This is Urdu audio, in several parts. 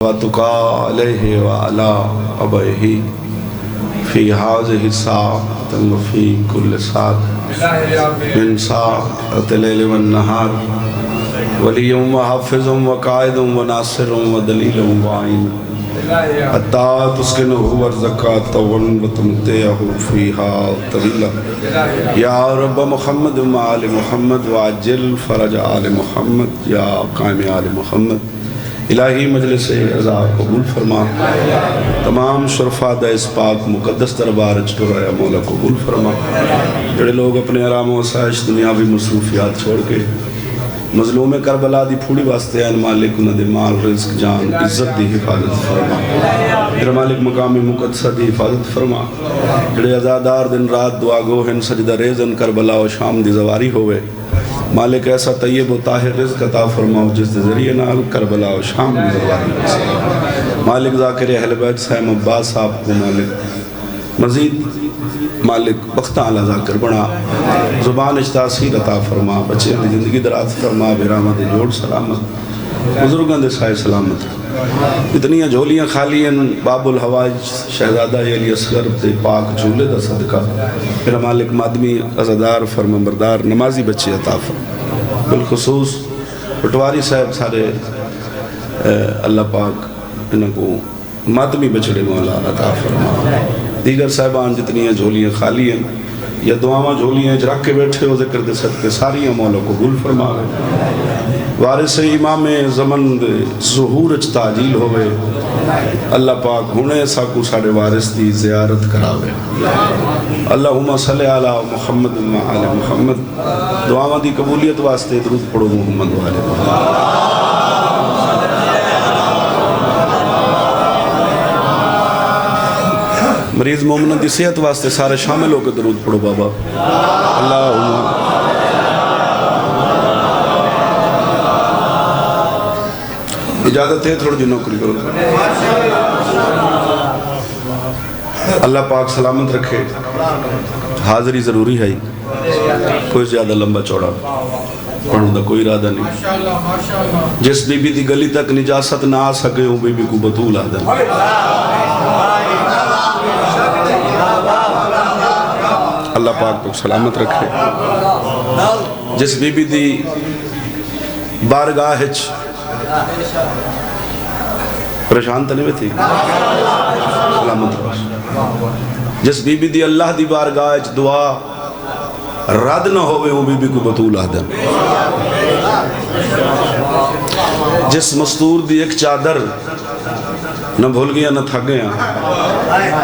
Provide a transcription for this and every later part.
علیہ وعلا ابیہ فی ہذہ الساعۃ وفی کل ساعۃ من ساعۃ اللیل والنہار ولی وحافظ وقائد وناصر ودلیل وعین حتی تسکنہ ورزقہ طوعا وتمتعہ فیہا طویلا یا رب محمد وآل محمد وعجل فرج آل محمد یا قائم آل محمد۔ الہی مجلس عزا قبول فرما، تمام شرفاء دا اس پاک مقدس دربار چٹورایا مولا قبول فرما۔ جڑے لوگ اپنے آرام و آسائش دنیاوی مصروفیات چھوڑ کے مظلوم کربلا دی پھوڑی واسطے ہیں، مالک انہاں دے مال رزق جان عزت دی حفاظت فرما۔ میرا مالک مقام مقدسہ دی حفاظت فرما۔ جڑے عزادار دن رات دعا گو ہیں، سجدہ ریزن کربلا و شام دی زواری ہوئے، مالک ایسا طیب و طاہر رزق عطا فرماؤ جس دے ذریعے نال کربلا و شام دی زواری ہوئے۔ مالک ذاکر اہل بیت صاحب عباس صاحب کو مالک مزید مالک بختہ علی ذاکر بنا، زبان تاثیر عطا فرما، بچے دی زندگی دراز فرما، برامت جوڑ سلامت، بزرگاں دے سائے سلامت۔ اتنی جھولیاں خالی ہیں باب الحوائج شہزادہ علی اصغر تے پاک جھولے دا صدقہ، میرا مالک مادمی عزادار فرمانبردار نمازی بچے عطا فرما۔ بالخصوص پٹواری صاحب سارے اللہ پاک انہوں کو مادمی بچڑے مولا عطا فرما۔ دیگر صاحبان جتنی جھولیاں خالی ہیں یا دعاواں جھولیاں رکھ کے بیٹھے ہو ذکر دے صدقے ساریاں مولا قبول فرما۔ وارث امام زمن دے ظہور اچ تعجیل ہوئے، اللہ پاک ہونے ساکو ساڑے وارث دی زیارت کراوے۔ اللہم صلی علی محمد و آل محمد۔ دعاواں دی قبولیت واسطے درود پڑھو محمد و آل محمد۔ مریض مومنہ دی صحت واسطے سارے شامل ہو کے درود پڑھو بابا۔ اللہم اجازت ہے تھوڑی جی نوکری کرو۔ اللہ پاک سلامت رکھے، حاضری ضروری ہے، کوئی زیادہ لمبا چوڑا پڑھوں دا کوئی ارادہ نہیں۔ جس بی بی دی گلی تک نجاست نہ آ سکے ہوں بی بی کو بطول آدھن۔ اللہ پاک کو سلامت رکھے۔ جس بی بی دی بارگاہ پریشان تنے میں تھی سلامت رکھے۔ جس بی بی دی اللہ دی بارگاہ دعا رد نہ ہوئے وہ بی بی کو بطول آدھن۔ جس مستور دی ایک چادر نہ بھول گیا نہ تھک گیا،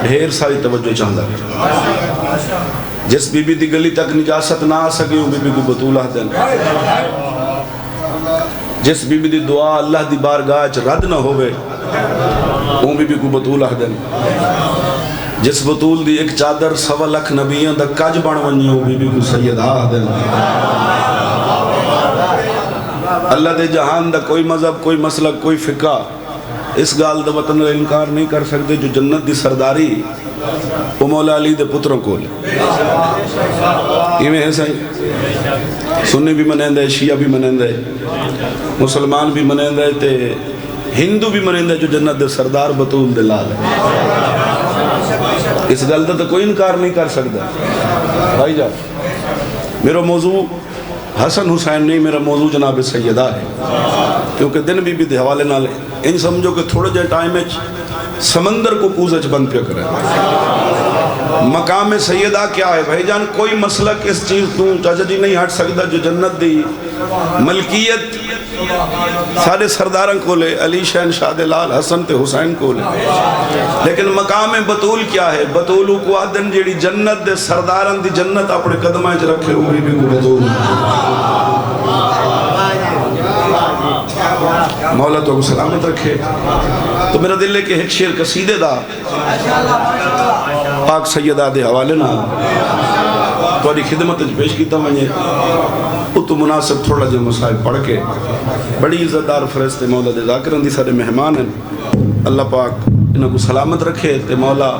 ڈھیر ساری توجہ چاہتا ہے۔ جس بی بی دی گلی تک نجاست نہ آ سکے وہ بی بی کو بطول آدھن۔ جس بی بی دی دعا اللہ دی بارگاہ رد نہ ہوئے وہ بی بی کو بطول آدھن۔ جس بطول دی ایک چادر 1.25 لاکھ نبیوں دا کج بن ونی وہ بی بی کو سیدہ آدھن۔ اللہ دے جہان دا کوئی مذہب کوئی مسلک کوئی فقہ اس گال دا وطن انکار نہیں کر سکتے جو جنت دی سرداری وہ مولا علی دے پتروں کو لے۔ یہ میں ہے صحیح، سنی بھی منین دے، شیعہ بھی منین دے، مسلمان بھی منین دے، تے ہندو بھی منین دے جو جنت دے سردار بطول دے لال ہے۔ اس گل دا تو کوئی انکار نہیں کر سکتا۔ بھائی جان میرا موضوع حسن حسین نہیں، میرا موضوع جناب سیدہ ہے، کیونکہ دن بی بی دے حوالے نہ لے ان سمجھو کہ تھوڑے جائے ٹائم سمندر کو پوزج بند پہ کرے۔ مقام سیدہ کیا ہے بھائی جان؟ کوئی مسلک اس چیز تو چاچا جی نہیں ہٹ سکتا جو جنت دی ملکیت سارے سرداروں کو لے، علی شہن شاہ لال حسن تے حسین کو لے، لیکن مقام بطول کیا ہے؟ بطولو کو آدن جیڑی جنت دے سرداروں دی جنت اپنے قدمائیں رکھے ہوئی بھی کو بطول۔ مولا تو سلامت رکھے۔ تو میرا دل ہے کہ ایک شیر قصیدے دا پاک سیدہ دے حوالے نہ توڑی خدمت پیش کیتا مجھے تو مناسب تھوڑا جو مسائل پڑھ کے بڑی عزت دار فرشتے مولا دے ذاکران دی سارے مہمان ہیں، اللہ پاک انہوں کو سلامت رکھے۔ تے مولا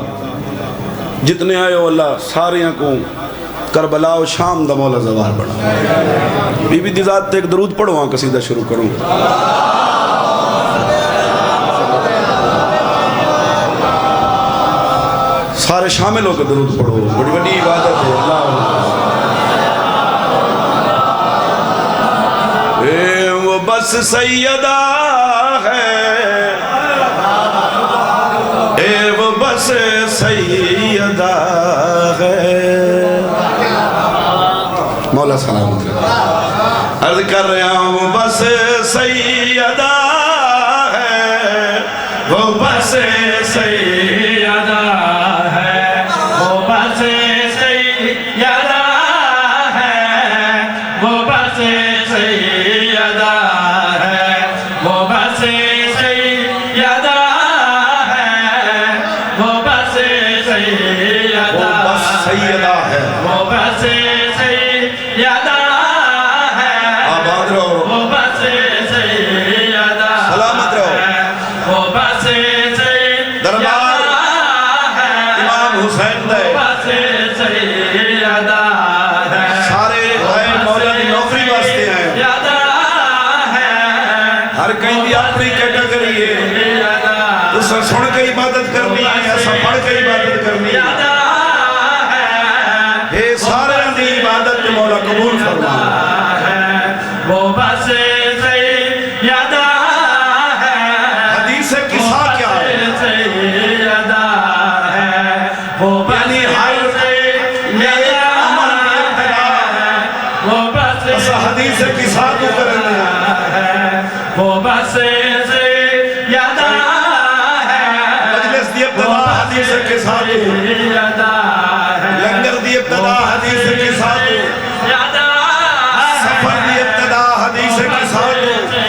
جتنے آئے ہو اللہ ساریاں کو کربلا و شام دا مولا زوار بڑھا۔ بی بی دی ذات تے ایک درود پڑھو، قصیدہ شروع کروں۔ سارے شامل ہو کے درود پڑھو، بڑی بڑی عبادت ہے اللہ۔ وہ بس سیدہ ہے، وہ بس سیدہ ہے، مولا سلامت عرض کر رہا ہوں بس سیدہ ہے، وہ بس سیدہ ہے، وہ بس سیدہ ہے، وہ بس سیدہ ہے، وہ بس سیدہ ہے، وہ بس سیدہ ہے، وہ بس سیدہ ہے، آباد رہو، وہ بس سیدہ، سلامت رہو، وہ بس دربار امام حسین دے، وہ بس سیدہ ہے، سارے آئے مولا دی نوکری واسطے ہیں، ہر کہیں دی اپنی کیٹیگری ہے، اسے سن کے عبادت کرنی ہے، ایسا پڑھ کے عبادت کرنی ہے، یہ سارے دی عبادت مولا قبول فرما، وہ بس سیدہ ہے، حدیث قصہ کیا ہے، وہ بس سیدہ ہے، وہ بس حدیث قصہ تو کرنے ہے، وہ بس سیدہ ہے، مجلس دی ابتدا حدیث قصہ تو، لنگر دی ابتدا حدیث قصہ تو، سفر دی ابتدا حدیث قصہ تو،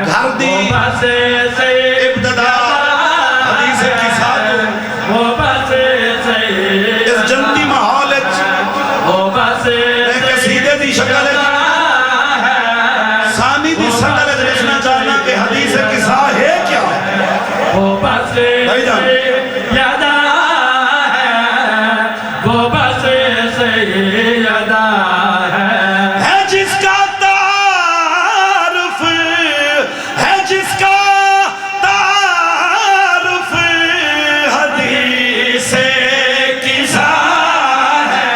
گھر دی ابتدا حدیث قصہ تو، اس جنتی ماحول میں قصیدے دی شکل ثانی دی شکل رچنا چاہنا کہ حدیث قصہ ہے کیا بھائی جان، ہے جس کا تعارف، ہے جس کا تعارف حدیث قصہ ہے،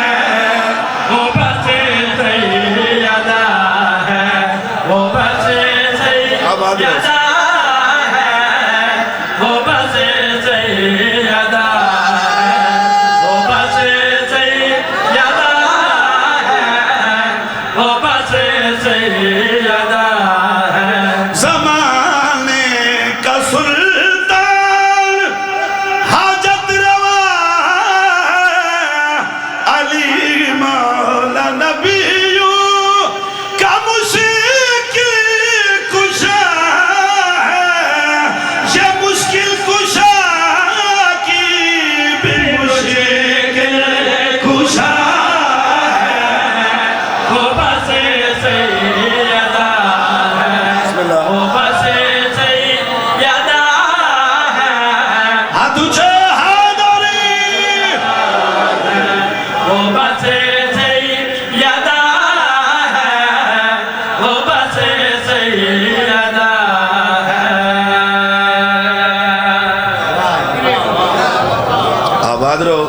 وہ بس سیدہ ہے، وہ بس سیدہ ہے، وہ بس سیدہ ہے، وہ بس سیدہ ہے، وہ بس سیدہ ہے، زمانے کا سلطان حاجت روا علی مولا نبیوں کا مشکل کشا ہے، یہ مشکل کشا کی بھی مشکل کشا ہے، وہ بس سیدہ ہے، وہ بس سیدہ ہے، ہاتھ اونچے حیدری، وہ بس سیدہ ہے، وہ بس سیدہ ہے۔ آباد رہو،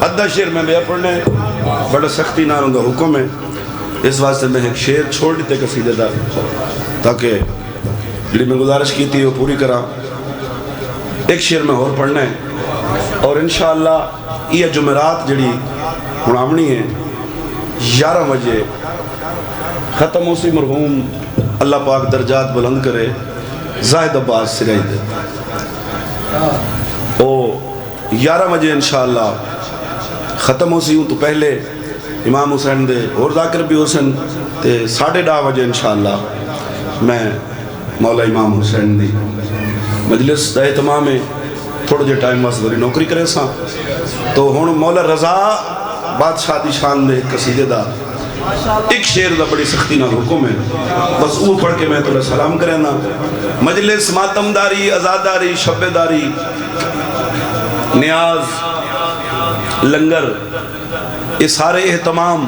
ادھا شیر میں بیا پڑھنے بڑا سختی نہ ہوں گا حکم ہے، اس واسطے میں ایک شیر چھوڑ دیتے قصیدے دا تاکہ جڑی میں گزارش کی تھی وہ پوری کرا، ایک شیر میں اور پڑھنا ہے، اور انشاءاللہ یہ جمعرات جڑی منامنی ہے 11 بجے ختم اسی مرحوم اللہ پاک درجات بلند کرے زاہد عباس سرائی دے، او 11 بجے انشاءاللہ ختم ہوسی ہوں تو پہلے امام حسین دے اور ذاکر بھی حسین تے 10:30 بجے انشاءاللہ میں مولا امام حسین دی مجلس دا اہتمام ہے، تھوڑا جے ٹائم واسطے بری نوکری کرے ساں تو ہون مولا رضا بادشاہ دی شان دے قصیدے دا ایک شیر دا بڑی سختی نہ حکم ہے، بس وہ پڑھ کے میں تھوڑا سلام کریں نا۔ مجلس ماتم داری، ازاداری، شب داری، نیاز، لنگر، یہ سارے اہتمام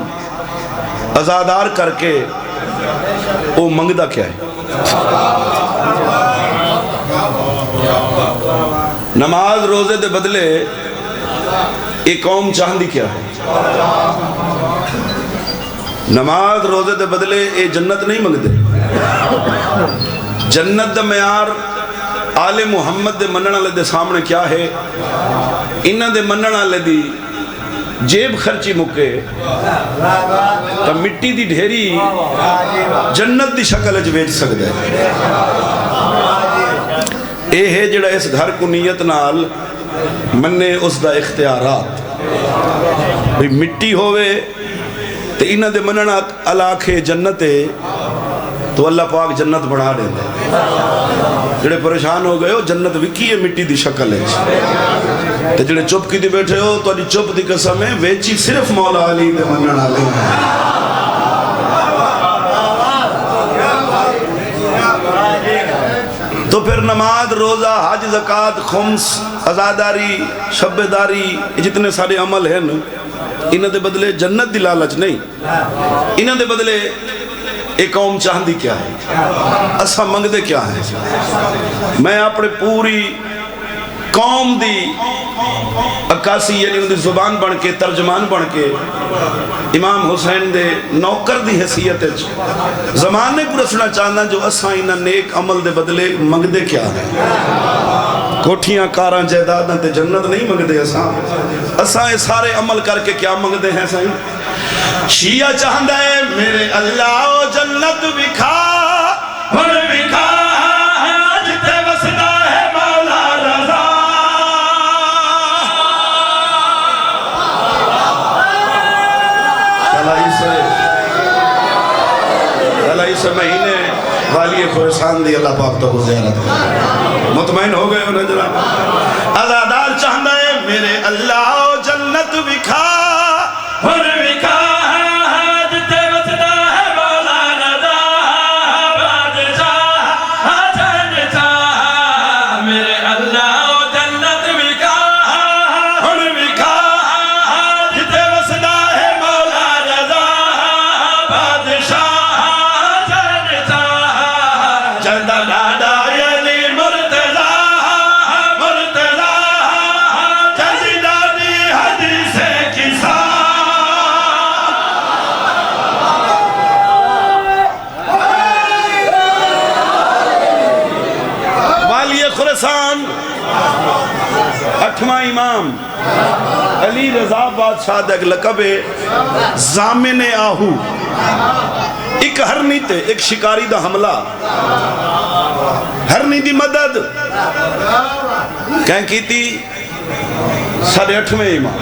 ازادار کر کے وہ منگدہ کیا ہے؟ نماز روزے دے بدلے ایک قوم چاہندی کیا ہے؟ نماز روزے دے بدلے اے جنت نہیں منگ دے. جنت دا معیار آل محمد دے منن والے دے سامنے کیا ہے؟ انہاں دے منن والے دی جیب خرچی مکے تو مٹی دی ڈھیری جنت دی شکل وچ بیچ سکدا ہے. اے ہے جڑا اس گھر کو نیت نال مننے اس دا اختیارات بھی مٹی ہوئے تو انہاں دے مننا علاقے جنت ہے تو اللہ پاک جنت بڑھا دے دے. جڑے پریشان ہو گئے ہو جنت وکی ہے مٹی دی شکل ہے تے جڑے چپ کی دی بیٹھے ہو تو اڈی چپ دی قسم ہے ویچی صرف مولا علی دے مننا لے. تو پھر نماز روزہ حج زکوٰۃ خمس عزاداری شب داری جتنے سارے عمل ہیں انہاں دے بدلے جنت دی لالچ نہیں. انہاں دے بدلے ایک قوم چاہندی کیا ہے؟ اسا منگدے کیا ہے؟ میں اپنے پوری قوم دی عکاسی یعنی ان دی زبان بن کے ترجمان بن کے امام حسین دے نوکر دی حیثیت زمانے کو رسنا چاہنا جو اسا انہاں نیک عمل دے بدلے منگدے کیا ہے. کوٹھیاں کاراں جائیداداں تے جنت نہیں منگدے. اسا یہ سارے عمل کر کے کیا منگدے ہیں سائیں؟ شیعہ چاہندہ ہے میرے اللہ جنت بکھا اور بکھا جتے وسدا ہے مولا رضا. چلائی سے مہینے والی خورسان دی اللہ پاک تو زیارت کر مطمئن ہو گئے انہیں جناب. عزادار چاہندہ ہے میرے اللہ جنت بکھا اور بکھا جتے وسدا ہے مولا رضا. بادشاہ جن چاہ میرے اللہ جنت بکھا اور بکھا جتے وسدا ہے مولا رضا. بادشاہ جن چاہ جندہ ڈاڈا یعنی مرتضی مرتضی جلدی دادی حدیث کسا. والی خراسان اٹھواں امام علی رضا بادشاہ دا ایک لقب ہے زامن آہو. ایک ہرنی تے ایک شکاری دا حملہ ہرنی دی مدد کہیں کی تھی 8.5 امام.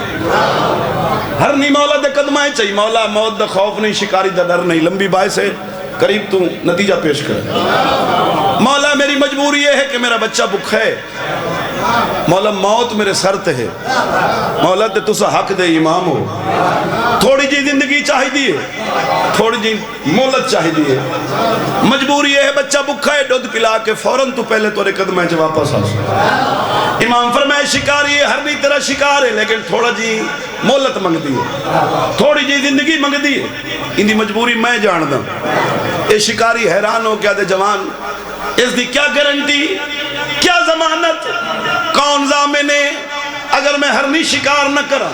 ہرنی مولا دے قدمائیں چاہیے. مولا موت دا خوف نہیں شکاری دا ڈر نہیں. لمبی باعث ہے قریب تو نتیجہ پیش کر. مولا میری مجبوری یہ ہے کہ میرا بچہ بکھا ہے. مولا موت میرے سر تے ہے. مولا تے تسا حق دے امام ہو. تھوڑی جی زندگی چاہی دیئے تھوڑی جی مولت چاہی دیئے. مجبوری یہ ہے بچہ بکھا ہے دودھ پلا کے فوراں تو پہلے تورے قدمیں جو واپس آ سکتا. امام فرمائے شکاری ہے ہر نہیں تیرا شکار ہے لیکن تھوڑا جی مولت منگ دیئے تھوڑی جی زندگی منگ دیئے. ان دی مجبوری میں جان دا. اے شکاری حیران ہو کیا دے جوان اس دی کیا گارنٹی کیا ضمانت کون ضامن ہے اگر میں ہرنی شکار نہ کرا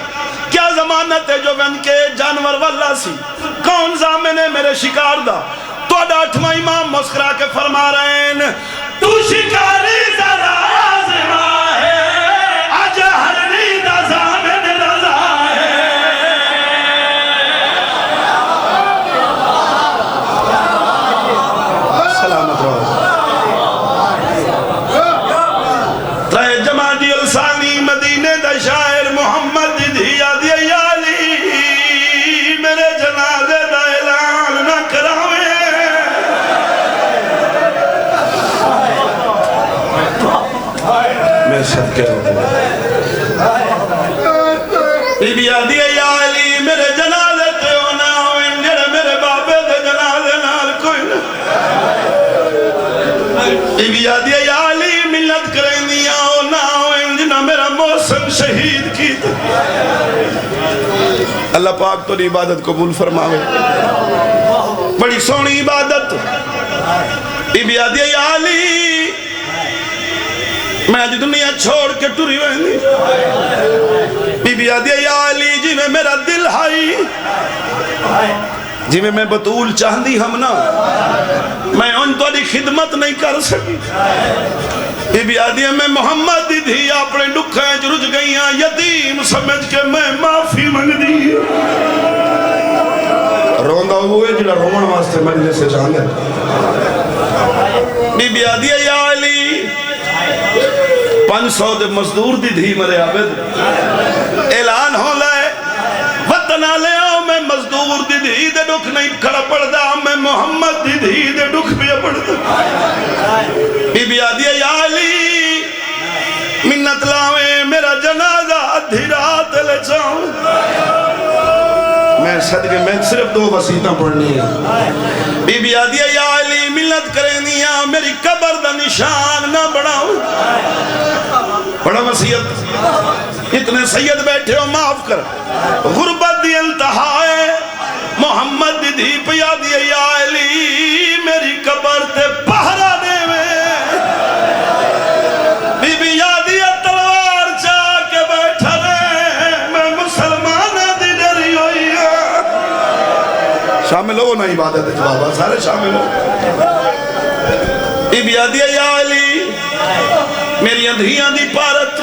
کیا ضمانت ہے جو بن کے جانور واللہ سی کون ضامن ہے میرے شکار دا. تو 8واں امام مسکرا کے فرما رہے ہیں تو شکاری ذرا آزما ہے آج ہرنی دا ضامن رضا ہے. سلامت رہو. ترے جمادی الثانی مدینے دا شاعر محمد دھیا دیا علی میرے جنازے دا اعلان نہ کراوے. میں صدقے ہوں بی بی آدھی یا علی میرے جنازے تے ہونا ہوئے جڑے میرے بابے دے جنازے نال کوئی نہ. بی بی آدھی یا علی ملت کریں دیا ہونا ہوئے جنہ میرا موسم شہید کی تھی. اللہ پاک تو عبادت قبول فرماوے. بڑی سونی عبادت. بی بی آدھی یا علی میں آج دنیا چھوڑ کے ٹری ویندی بی بی آدھی یا علی جی میں میرا دل ہائی جی میں بطول چاہندی ہم نا میں ان تو دی خدمت نہیں کر سکی بی بی آدھی میں محمد دی تھی اپنے ڈکھیں جرج گئیاں یتیم سمجھ کے میں معافی منگ دی روندہ ہوئے جڑا رومن واسطے مجلس سے چاہندے بی بی آدھی یا علی 500 دے مزدور دی دھی مرے عابد اعلان ہو لائے وطن آلے آؤ میں مزدور دی دھی دے ڈکھ نہیں کھڑا پڑ دا میں محمد دی دھی دے ڈکھ بھی پڑ دا بی بی آدھی یا علی منت لاویں میرا جنازہ ادھی رات لے جاؤں میں صدقے میں صرف 2 وسیطہ پڑھنی ہے بی بی آدھی یا علی ملت کریں دیا میری قبر دا نشان نہ بڑھاؤں بڑا وسیعت اتنے سید بیٹھے ہو معاف کر غربت دی انتہا ہے محمد دی دھی پیا دی یا علی میری قبر تے پہرا دے بی بی یادی تلوار چاہ کے بیٹھا رہے میں مسلمان دی ڈری ہوئی ہے شامل ہو نا عبادت بابا سارے شامل ہو بی بی یادی یا علی میری اندھیاں دی پارت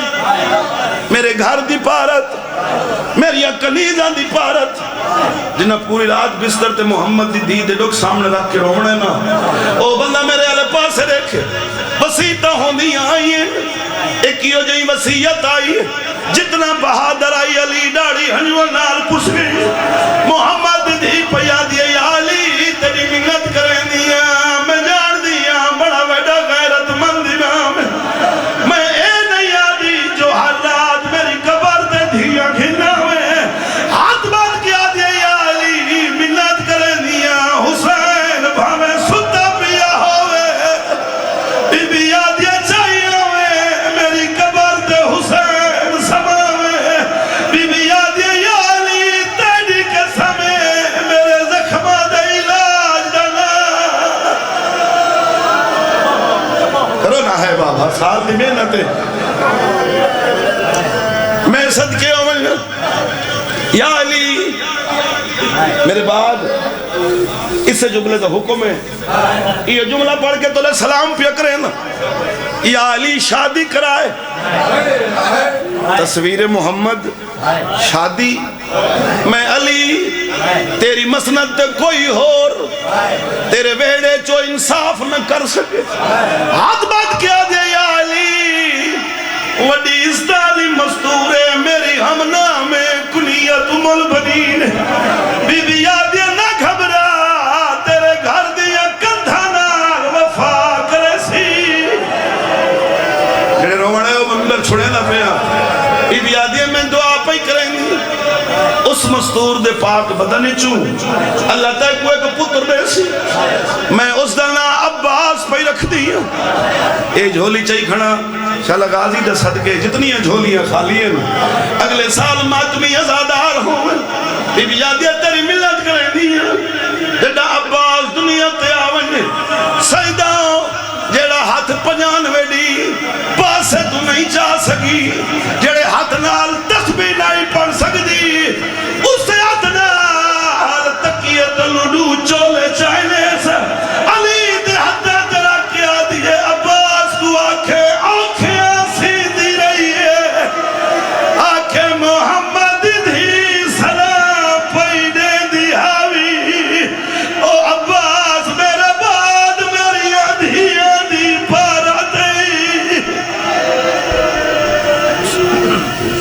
میرے گھر دی پارت میری کنیزاں دی پارت جنہ پوری رات بستر تے محمد دی دھی دے ڈک سامنے رکھ کے رونے نا او بندہ میرے علی پاسے دیکھے وسیعتہ ہوندیاں آئی ہیں ایک ہی ہو جائیں وسیعت آئی جتنا بہادر آئی علی ڈاڑی ہنجو نال پس گئی محمد دی دھی پیا دیا یا علی تیری منت کریں دیا میں جان دیا بڑا ویڈا غیرت مند امام میں اے نہیں آدھی جو حالات میری قبر دے دھیا گھنا ہوئے ہاتھ بات کیا دیا یا علی منت کریں دیا حسین بھامے ستا پیا ہوئے بی بی یادیا چاہیے ہوئے میری قبر دے حسین سماوے بی بی یادیا یا علی تیری قسمے میرے زخمہ دے علاج دنا کرو نہ ہے بابا سال دی محنت میں صدقے عمل یا علی میرے بعد اس سے جملے کا حکم ہے یہ جملہ پڑھ کے تو لے سلام پیا کریں نا یا علی شادی کرائے تصویر محمد شادی میں علی تیری مسند تے کوئی ہور تیرے ویڑے چو انصاف نہ کر سکے ہاتھ بات کیا دے یا علی وڈی استالی مستورے میری ہم نامے کنیت البنین بی بی یادیا نہ گھبرا تیرے گھر دیا کندھا نال وفا کرے سی جڑے روڑے ہو مندر چھوڑے نہ پیا بی بی یادیا میں دعا پہ کریں گی اس مستور دے پاک بدن چوں اللہ تک کوئی کو پتر دے سی میں اس دلنا عباس پہ رکھ دیا اے جھولی چاہی کھڑا شالا غازی دے صدقے جتنی جھولیاں خالی ہیں اگلے سال ماتمی ازادار ہوں بی بی یادیا تیری ملت کریں دیا جڑا عباس دنیا تے آونے سیداؤ جڑا ہاتھ پجان ویڈی پاسے تو نہیں جا سکی جڑے